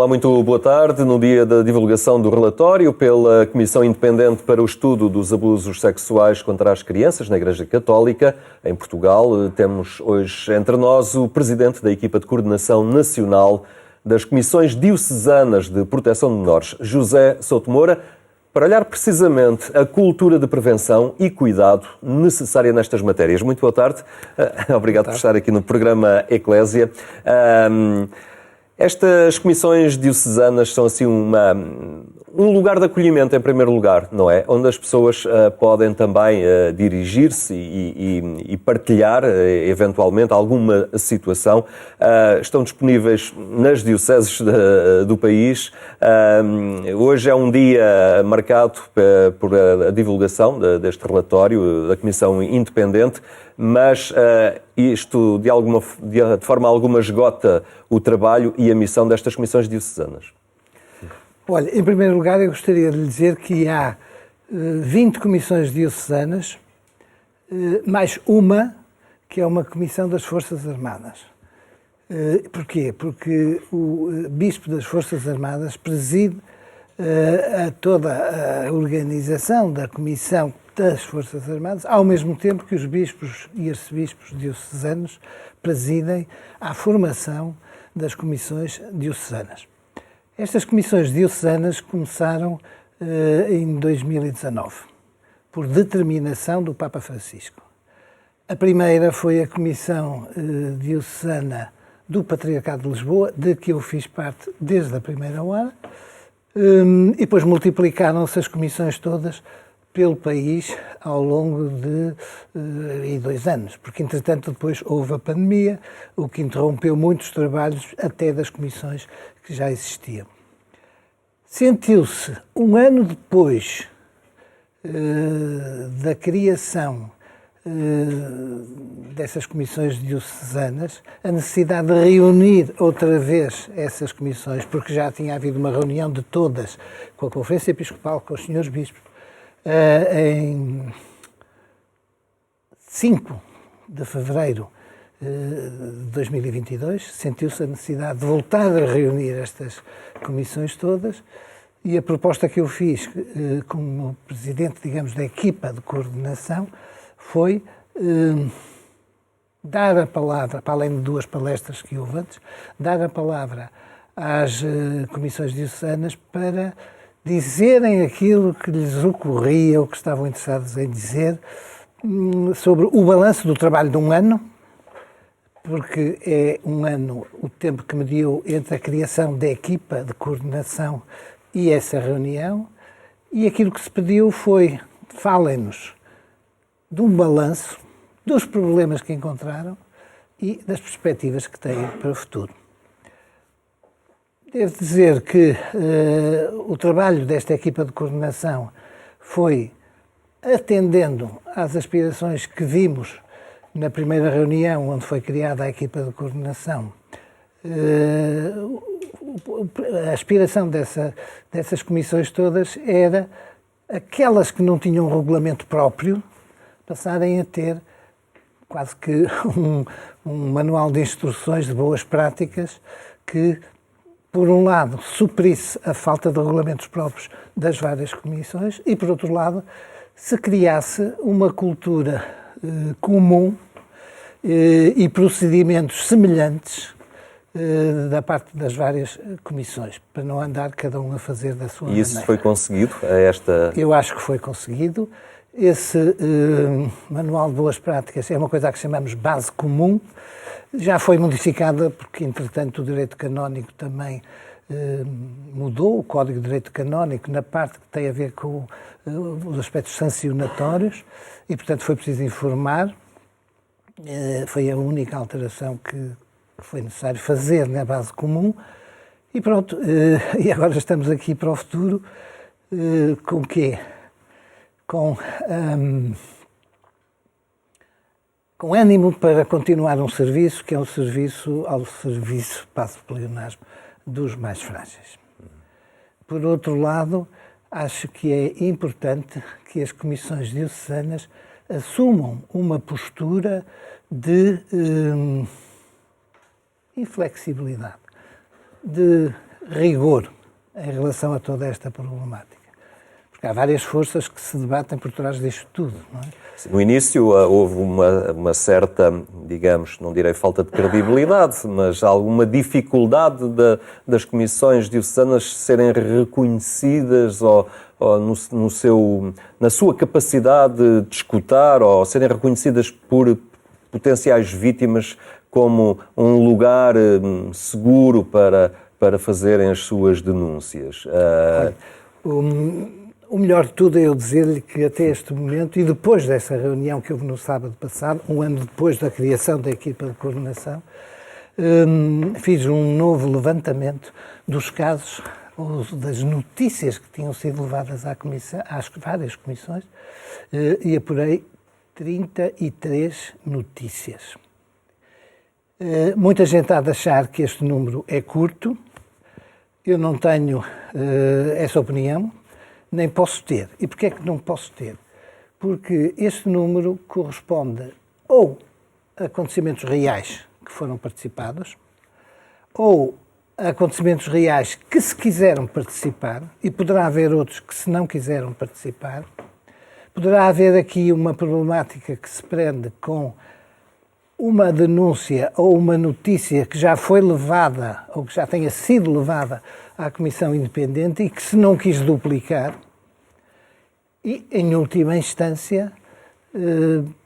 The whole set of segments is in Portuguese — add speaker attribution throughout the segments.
Speaker 1: Olá, muito boa tarde. No dia da divulgação do relatório pela Comissão Independente para o Estudo dos Abusos Sexuais contra as Crianças na Igreja Católica, em Portugal, temos hoje entre nós o presidente da equipa de coordenação nacional das Comissões Diocesanas de Proteção de Menores, José Souto Moura, para olhar precisamente a cultura de prevenção e cuidado necessária nestas matérias. Muito boa tarde. Obrigado por estar aqui no programa Eclésia. Estas comissões diocesanas são assim um lugar de acolhimento em primeiro lugar, não é? Onde as pessoas podem também dirigir-se e partilhar eventualmente alguma situação. Estão disponíveis nas dioceses do país. Hoje é um dia marcado por a divulgação deste relatório da Comissão Independente, mas isto de forma alguma esgota o trabalho e a missão destas comissões diocesanas.
Speaker 2: Olha, em primeiro lugar eu gostaria de lhe dizer que há 20 comissões diocesanas, mais uma que é uma comissão das Forças Armadas. Porquê? Porque o Bispo das Forças Armadas preside a toda a organização da Comissão das Forças Armadas, ao mesmo tempo que os bispos e arcebispos diocesanos presidem a formação das comissões diocesanas. Estas comissões diocesanas começaram em 2019, por determinação do Papa Francisco. A primeira foi a Comissão Diocesana do Patriarcado de Lisboa, de que eu fiz parte desde a primeira hora, e depois multiplicaram-se as comissões todas pelo país ao longo de 2 anos, porque entretanto depois houve a pandemia, o que interrompeu muitos trabalhos até das comissões que já existiam. Sentiu-se, um ano depois da criação dessas comissões diocesanas, a necessidade de reunir outra vez essas comissões, porque já tinha havido uma reunião de todas com a Conferência Episcopal, com os senhores bispos, em 5 de fevereiro de 2022, sentiu-se a necessidade de voltar a reunir estas comissões todas, e a proposta que eu fiz como presidente, digamos, da equipa de coordenação foi dar a palavra, para além de 2 palestras que houve antes, dar a palavra às comissões diocesanas para dizerem aquilo que lhes ocorria ou que estavam interessados em dizer sobre o balanço do trabalho de um ano, porque é um ano o tempo que mediu entre a criação da equipa de coordenação e essa reunião, e aquilo que se pediu foi: falem-nos de um balanço, dos problemas que encontraram e das perspectivas que têm para o futuro. Devo dizer que o trabalho desta equipa de coordenação foi atendendo às aspirações que vimos na primeira reunião, onde foi criada a equipa de coordenação. A aspiração dessas comissões todas era aquelas que não tinham um regulamento próprio passarem a ter quase que um manual de instruções de boas práticas que, por um lado, suprisse a falta de regulamentos próprios das várias comissões e, por outro lado, se criasse uma cultura comum e procedimentos semelhantes da parte das várias comissões, para não andar cada um a fazer da sua maneira.
Speaker 1: E isso foi conseguido?
Speaker 2: Eu acho que foi conseguido. Esse manual de boas práticas é uma coisa que chamamos base comum. Já foi modificada porque, entretanto, o direito canónico também mudou, o Código de Direito Canónico, na parte que tem a ver com os aspectos sancionatórios, e, portanto, foi preciso informar. Foi a única alteração que foi necessário fazer na base comum. E pronto, e agora estamos aqui para o futuro, com o quê? Com ânimo para continuar um serviço que é um serviço ao serviço, passo o pleonasmo, dos mais frágeis. Por outro lado, acho que é importante que as comissões diocesanas assumam uma postura de inflexibilidade, de rigor em relação a toda esta problemática. Porque há várias forças que se debatem por trás disto tudo, não é?
Speaker 1: No início houve uma certa, digamos, não direi falta de credibilidade, mas alguma dificuldade das comissões diocesanas serem reconhecidas ou na sua capacidade de escutar ou serem reconhecidas por potenciais vítimas como um lugar seguro para fazerem as suas denúncias.
Speaker 2: O melhor de tudo é eu dizer-lhe que até este momento, e depois dessa reunião que houve no sábado passado, um ano depois da criação da equipa de coordenação, fiz um novo levantamento dos casos, ou das notícias que tinham sido levadas às várias comissões, e apurei 33 notícias. Muita gente há de achar que este número é curto. Eu não tenho essa opinião, nem posso ter. E porquê é que não posso ter? Porque este número corresponde ou a acontecimentos reais que foram participados, ou a acontecimentos reais que se quiseram participar, e poderá haver outros que se não quiseram participar. Poderá haver aqui uma problemática que se prende com uma denúncia ou uma notícia que já foi levada ou que já tenha sido levada à Comissão Independente e que se não quis duplicar. E, em última instância,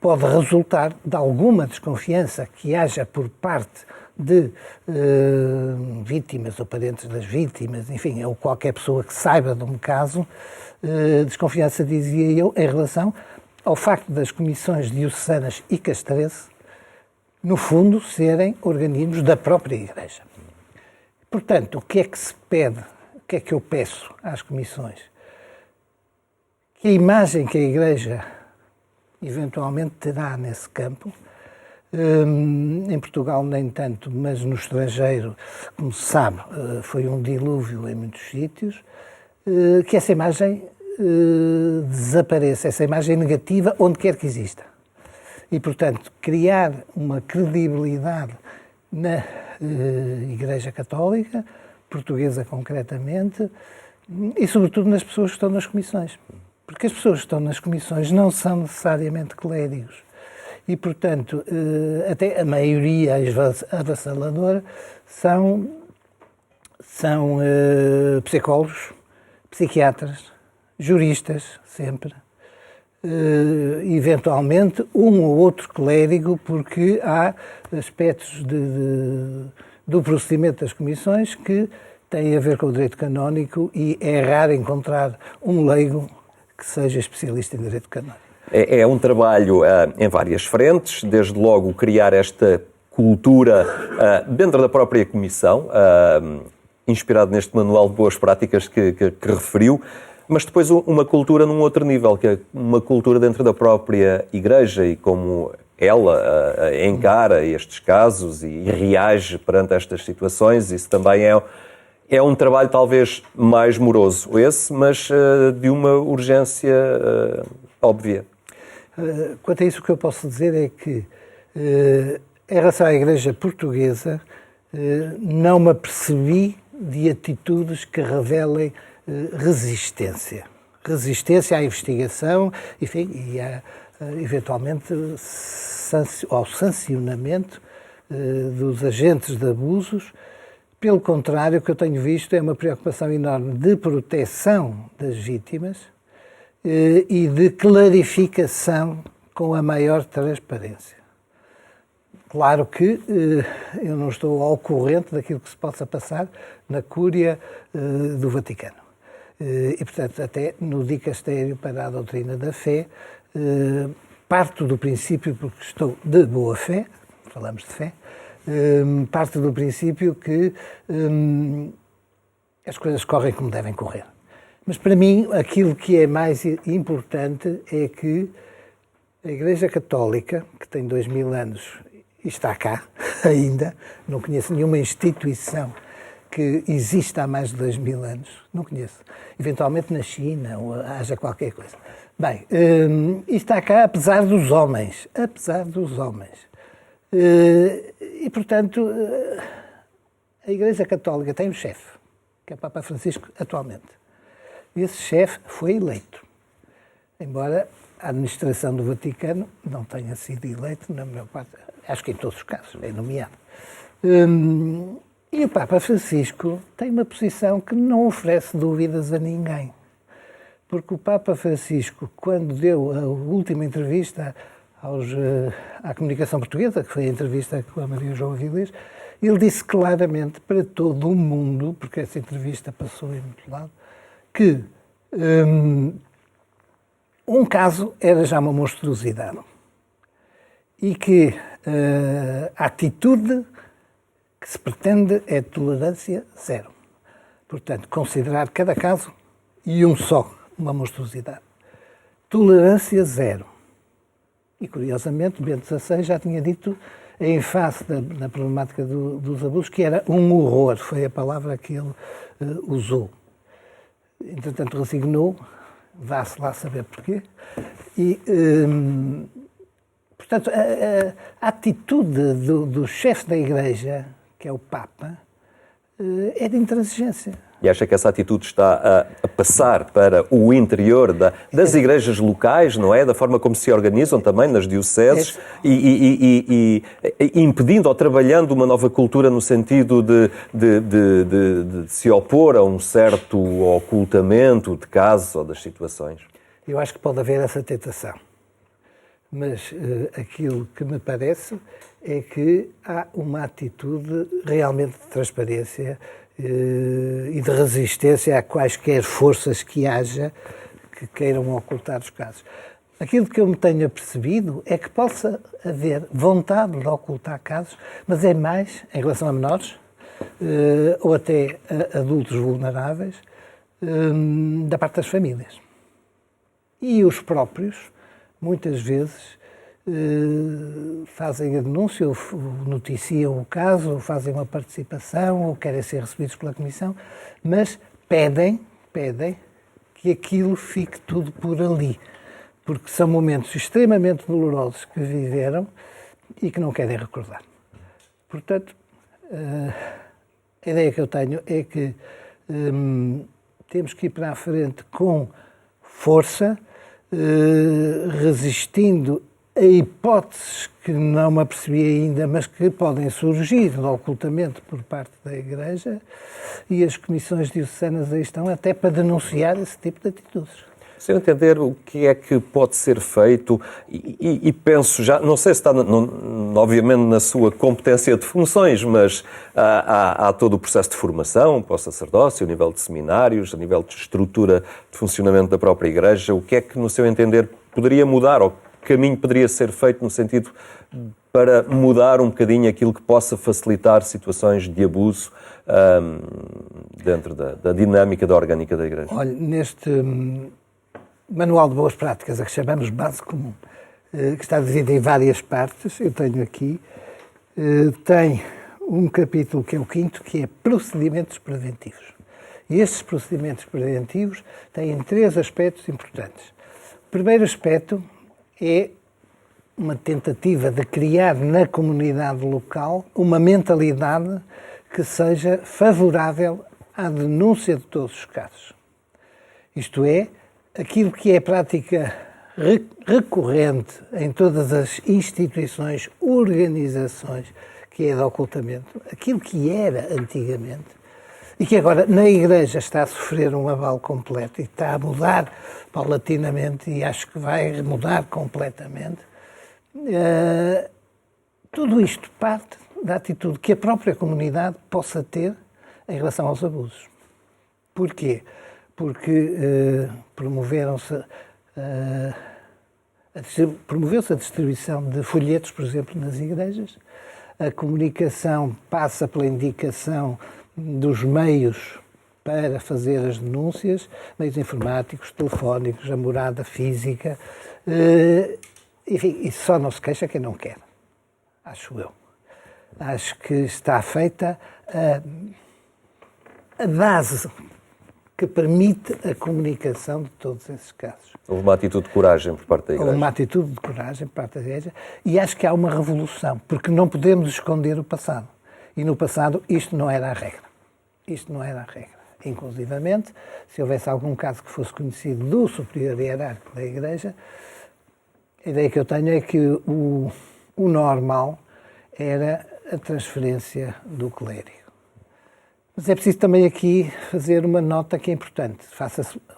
Speaker 2: pode resultar de alguma desconfiança que haja por parte de vítimas ou parentes das vítimas, enfim, ou qualquer pessoa que saiba de um caso, desconfiança, dizia eu, em relação ao facto das comissões diocesanas e castrense, no fundo, serem organismos da própria Igreja. Portanto, o que é que se pede, o que é que eu peço às comissões? Que a imagem que a Igreja eventualmente terá nesse campo, em Portugal nem tanto, mas no estrangeiro, como se sabe, foi um dilúvio em muitos sítios, que essa imagem desapareça, essa imagem negativa, onde quer que exista. E, portanto, criar uma credibilidade na Igreja Católica, portuguesa concretamente, e sobretudo nas pessoas que estão nas comissões. Porque as pessoas que estão nas comissões não são necessariamente clérigos. E, portanto, até a maioria avassaladora são psicólogos, psiquiatras, juristas, sempre. Eventualmente um ou outro clérigo, porque há aspectos do procedimento das comissões que têm a ver com o direito canónico e é raro encontrar um leigo que seja especialista em direito canónico.
Speaker 1: É um trabalho em várias frentes, desde logo criar esta cultura dentro da própria comissão, inspirado neste manual de boas práticas que referiu, mas depois uma cultura num outro nível, que é uma cultura dentro da própria Igreja e como ela encara estes casos e reage perante estas situações. Isso também é um trabalho talvez mais moroso, mas de uma urgência óbvia.
Speaker 2: Quanto a isso, o que eu posso dizer é que, em relação à Igreja Portuguesa, não me apercebi de atitudes que revelem resistência. Resistência à investigação, enfim, e eventualmente ao sancionamento dos agentes de abusos. Pelo contrário, o que eu tenho visto é uma preocupação enorme de proteção das vítimas e de clarificação com a maior transparência. Claro que eu não estou ao corrente daquilo que se possa passar na Cúria do Vaticano. E, portanto, até no Dicastério para a Doutrina da Fé, parto do princípio, porque estou de boa fé, falamos de fé, parto do princípio que as coisas correm como devem correr. Mas, para mim, aquilo que é mais importante é que a Igreja Católica, que tem 2000 anos e está cá ainda, não conheço nenhuma instituição que existe há mais de 2000 anos, não conheço. Eventualmente na China, ou haja qualquer coisa. Bem, e está cá apesar dos homens. E, portanto, a Igreja Católica tem um chefe, que é o Papa Francisco atualmente. Esse chefe foi eleito, embora a administração do Vaticano não tenha sido eleito, na maior parte, acho que em todos os casos, é nomeado. E o Papa Francisco tem uma posição que não oferece dúvidas a ninguém. Porque o Papa Francisco, quando deu a última entrevista à comunicação portuguesa, que foi a entrevista com a Maria João Avilés, ele disse claramente para todo o mundo, porque essa entrevista passou em muito lado, que um caso era já uma monstruosidade e que a atitude que se pretende é tolerância zero. Portanto, considerar cada caso e um só uma monstruosidade. Tolerância zero. E, curiosamente, Bento XVI já tinha dito, em face da problemática dos abusos, que era um horror, foi a palavra que ele usou. Entretanto, resignou, vá-se lá saber porquê. E, portanto, a atitude do chefe da Igreja, que é o Papa, é de intransigência.
Speaker 1: E acha que essa atitude está a passar para o interior das igrejas locais, não é? Da forma como se organizam também nas dioceses e impedindo ou trabalhando uma nova cultura no sentido de se opor a um certo ocultamento de casos ou das situações?
Speaker 2: Eu acho que pode haver essa tentação. Mas aquilo que me parece é que há uma atitude realmente de transparência e de resistência a quaisquer forças que haja que queiram ocultar os casos. Aquilo que eu me tenho apercebido é que possa haver vontade de ocultar casos, mas é mais em relação a menores ou até a adultos vulneráveis da parte das famílias. E os próprios, muitas vezes, fazem a denúncia, ou noticiam o caso, ou fazem uma participação, ou querem ser recebidos pela Comissão, mas pedem que aquilo fique tudo por ali, porque são momentos extremamente dolorosos que viveram e que não querem recordar. Portanto, a ideia que eu tenho é que temos que ir para a frente com força, resistindo a hipóteses que não me apercebi ainda, mas que podem surgir do ocultamento por parte da Igreja, e as comissões diocesanas aí estão até para denunciar esse tipo de atitudes.
Speaker 1: Se eu entender o que é que pode ser feito, e penso já, não sei se está, obviamente, na sua competência de funções, mas há todo o processo de formação para o sacerdócio, a nível de seminários, a nível de estrutura de funcionamento da própria Igreja. O que é que, no seu entender, poderia mudar, ou que caminho poderia ser feito no sentido para mudar um bocadinho aquilo que possa facilitar situações de abuso dentro da dinâmica da orgânica da Igreja?
Speaker 2: Olha, neste Manual de Boas Práticas, a que chamamos Base Comum, que está dividido em várias partes, eu tenho aqui, tem um capítulo que é o 5º, que é Procedimentos Preventivos. E estes procedimentos preventivos têm 3 aspectos importantes. O primeiro aspecto é uma tentativa de criar na comunidade local uma mentalidade que seja favorável à denúncia de todos os casos. Isto é, aquilo que é prática recorrente em todas as instituições, organizações, que é de ocultamento, aquilo que era antigamente, e que agora na Igreja está a sofrer um abalo completo e está a mudar paulatinamente, e acho que vai mudar completamente. Tudo isto parte da atitude que a própria comunidade possa ter em relação aos abusos. Porquê? Porque promoveu-se a distribuição de folhetos, por exemplo, nas igrejas. A comunicação passa pela indicação dos meios para fazer as denúncias, meios informáticos, telefónicos, a morada física. Enfim, e só não se queixa quem não quer, acho eu. Acho que está feita a base que permite a comunicação de todos esses casos.
Speaker 1: Houve uma atitude de coragem por parte da Igreja.
Speaker 2: Houve uma atitude de coragem por parte da Igreja, e acho que há uma revolução, porque não podemos esconder o passado. E no passado isto não era a regra. Isto não era a regra. inclusivamente, se houvesse algum caso que fosse conhecido do superior hierárquico da Igreja, a ideia que eu tenho é que o normal era a transferência do clérigo. Mas é preciso também aqui fazer uma nota que é importante.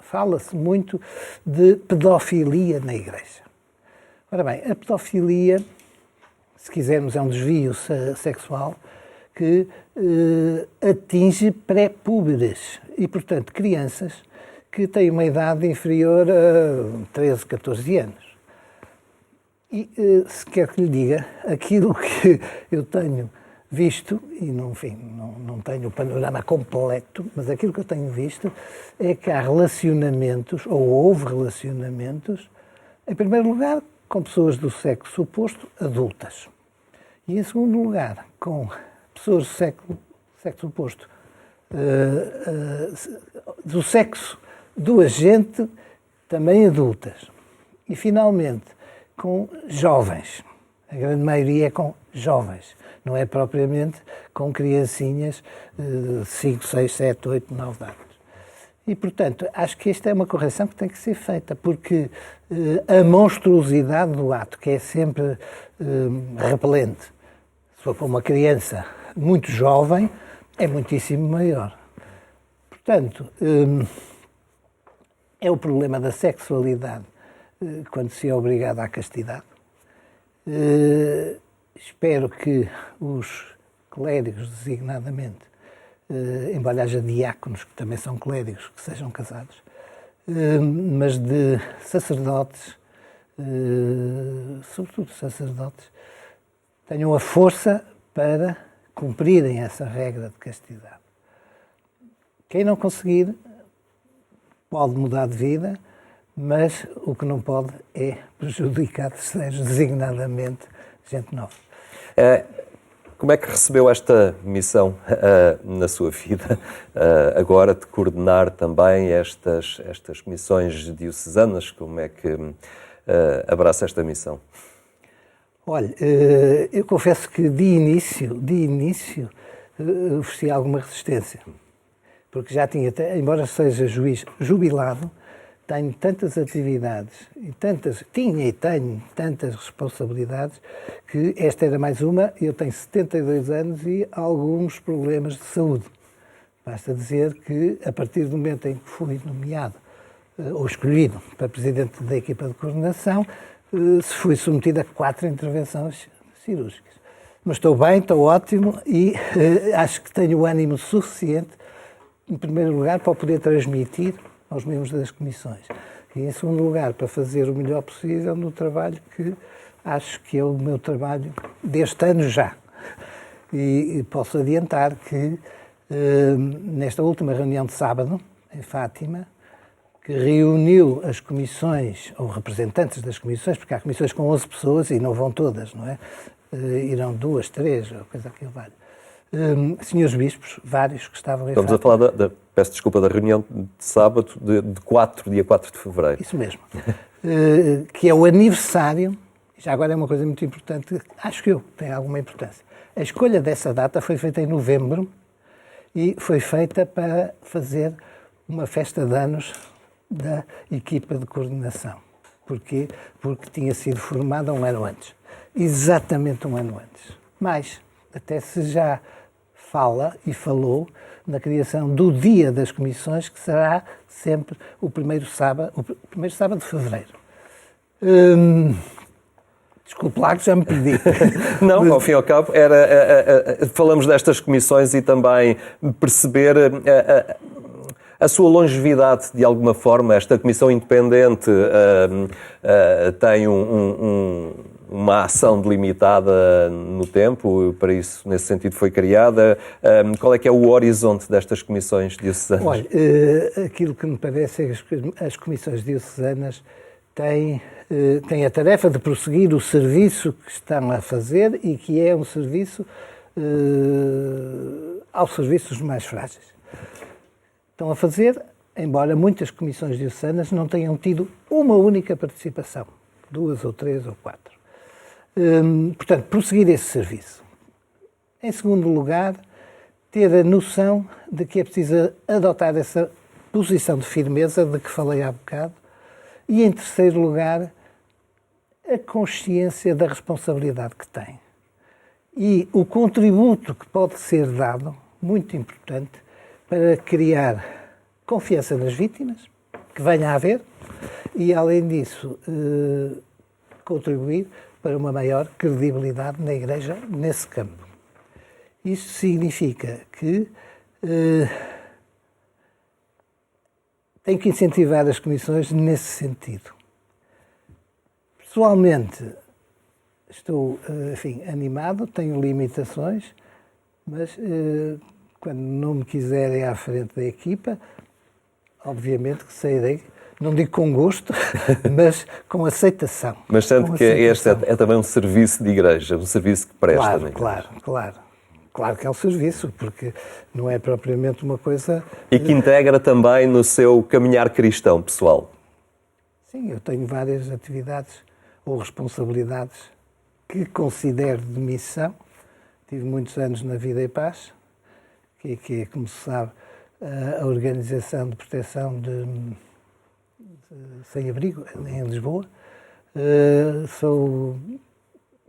Speaker 2: Fala-se muito de pedofilia na Igreja. Ora bem, a pedofilia, se quisermos, é um desvio sexual que atinge pré-púberes e, portanto, crianças que têm uma idade inferior a 13, 14 anos. E, se quer que lhe diga, aquilo que eu tenho visto, e não tenho o panorama completo, mas aquilo que eu tenho visto é que há relacionamentos, ou houve relacionamentos, em primeiro lugar, com pessoas do sexo oposto, adultas. E em segundo lugar, com pessoas do sexo oposto, do sexo do agente, também adultas. E finalmente, com jovens. A grande maioria é com jovens. Não é propriamente com criancinhas de 5, 6, 7, 8, 9 anos. E, portanto, acho que esta é uma correção que tem que ser feita, porque a monstruosidade do ato, que é sempre repelente, se for para uma criança muito jovem, é muitíssimo maior. Portanto, é o problema da sexualidade quando se é obrigado à castidade. Espero que os clérigos, designadamente, embora haja diáconos que também são clérigos, que sejam casados, mas de sacerdotes, sobretudo sacerdotes, tenham a força para cumprirem essa regra de castidade. Quem não conseguir pode mudar de vida, mas o que não pode é prejudicar terceiros, designadamente gente nova.
Speaker 1: Como é que recebeu esta missão na sua vida, agora de coordenar também estas comissões diocesanas? Como é que abraça esta missão?
Speaker 2: Olha, eu confesso que de início ofereci alguma resistência, porque já tinha, embora seja juiz jubilado, tenho tantas atividades e tenho tantas responsabilidades que esta era mais uma. Eu tenho 72 anos e alguns problemas de saúde. Basta dizer que, a partir do momento em que fui nomeado ou escolhido para presidente da equipa de coordenação, se fui submetido a 4 intervenções cirúrgicas. Mas estou bem, estou ótimo e acho que tenho o ânimo suficiente, em primeiro lugar, para poder transmitir aos membros das comissões. E, em segundo lugar, para fazer o melhor possível no trabalho que acho que é o meu trabalho deste ano já. E posso adiantar que nesta última reunião de sábado, em Fátima, que reuniu as comissões, ou representantes das comissões, porque há comissões com 11 pessoas e não vão todas, não é? Irão 2, 3, ou coisa que vale. Senhores bispos, vários que estavam em
Speaker 1: Estamos a falar peço desculpa, da reunião de sábado dia 4 de fevereiro.
Speaker 2: Isso mesmo. Que é o aniversário, já agora é uma coisa muito importante, acho que tem alguma importância. A escolha dessa data foi feita em novembro e foi feita para fazer uma festa de anos da equipa de coordenação. Porquê? Porque tinha sido formada um ano antes. Exatamente um ano antes. Mas, até se já fala e falou na criação do Dia das Comissões, que será sempre o primeiro sábado de fevereiro. Desculpe lá que já me perdi.
Speaker 1: Não, ao fim e ao cabo, falamos destas comissões e também perceber a sua longevidade, de alguma forma. Esta comissão independente tem uma ação delimitada no tempo, para isso, nesse sentido, foi criada. Qual é que é o horizonte destas comissões diocesanas?
Speaker 2: Olha, aquilo que me parece é que as comissões diocesanas têm a tarefa de prosseguir o serviço que estão a fazer e que é um serviço aos serviços mais frágeis. Estão a fazer, embora muitas comissões diocesanas não tenham tido uma única participação, 2 ou 3 ou 4. Portanto, prosseguir esse serviço. Em segundo lugar, ter a noção de que é preciso adotar essa posição de firmeza de que falei há bocado e, em terceiro lugar, a consciência da responsabilidade que tem e o contributo que pode ser dado, muito importante, para criar confiança nas vítimas, que venha a haver, e, além disso, contribuir para uma maior credibilidade na Igreja nesse campo. Isso significa que tem que incentivar as comissões nesse sentido. Pessoalmente, estou, enfim, animado, tenho limitações, mas quando não me quiserem à frente da equipa, obviamente que sairei, não digo com gosto, mas com aceitação.
Speaker 1: Mas sente que este é também um serviço de igreja, um serviço que presta.
Speaker 2: Claro que é um serviço, porque não é propriamente uma coisa...
Speaker 1: E que integra também no seu caminhar cristão pessoal.
Speaker 2: Sim, eu tenho várias atividades ou responsabilidades que considero de missão. Tive muitos anos na Vida e Paz, que é, como se sabe, a organização de proteção de sem-abrigo em Lisboa.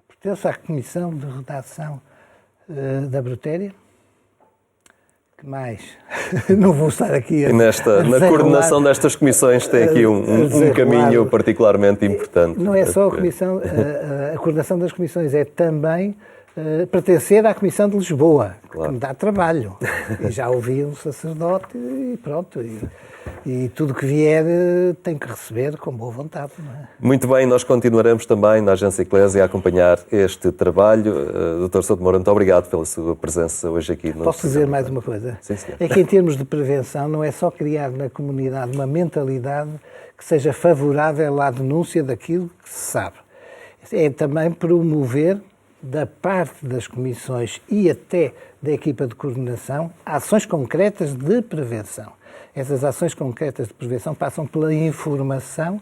Speaker 2: Pertenço à Comissão de Redação da Brutéria. Que mais? Não vou estar aqui
Speaker 1: na coordenação destas comissões tem aqui um caminho particularmente importante.
Speaker 2: Não é só a comissão, a coordenação das comissões, é também pertencer à Comissão de Lisboa, que me dá trabalho. E já ouvi um sacerdote e pronto. E tudo que vier tem que receber com boa vontade. Não é?
Speaker 1: Muito bem, nós continuaremos também na Agência Eclésia a acompanhar este trabalho. Dr. Souto Moura, muito obrigado pela sua presença hoje aqui.
Speaker 2: Posso dizer mais uma coisa?
Speaker 1: Sim, senhor.
Speaker 2: É que em termos de prevenção não é só criar na comunidade uma mentalidade que seja favorável à denúncia daquilo que se sabe. É também promover da parte das comissões e até da equipa de coordenação ações concretas de prevenção. Essas ações concretas de prevenção passam pela informação,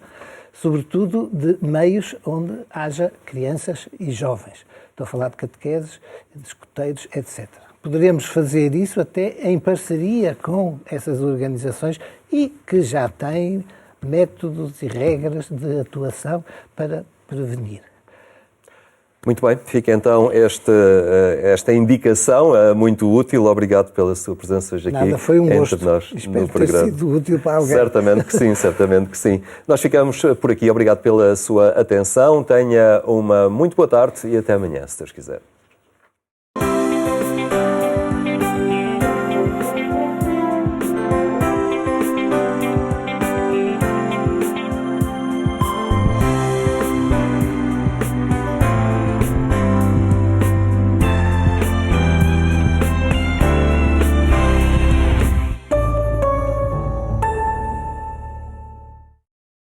Speaker 2: sobretudo de meios onde haja crianças e jovens. Estou a falar de catequeses, de escuteiros, etc. Poderemos fazer isso até em parceria com essas organizações e que já têm métodos e regras de atuação para prevenir.
Speaker 1: Muito bem, fica então esta indicação muito útil. Obrigado pela sua presença hoje aqui.
Speaker 2: Nada, foi um gosto.
Speaker 1: Entre nós
Speaker 2: Espero
Speaker 1: no programa.
Speaker 2: ter sido útil para alguém.
Speaker 1: Certamente que sim, certamente que sim. Nós ficamos por aqui. Obrigado pela sua atenção. Tenha uma muito boa tarde e até amanhã, se Deus quiser.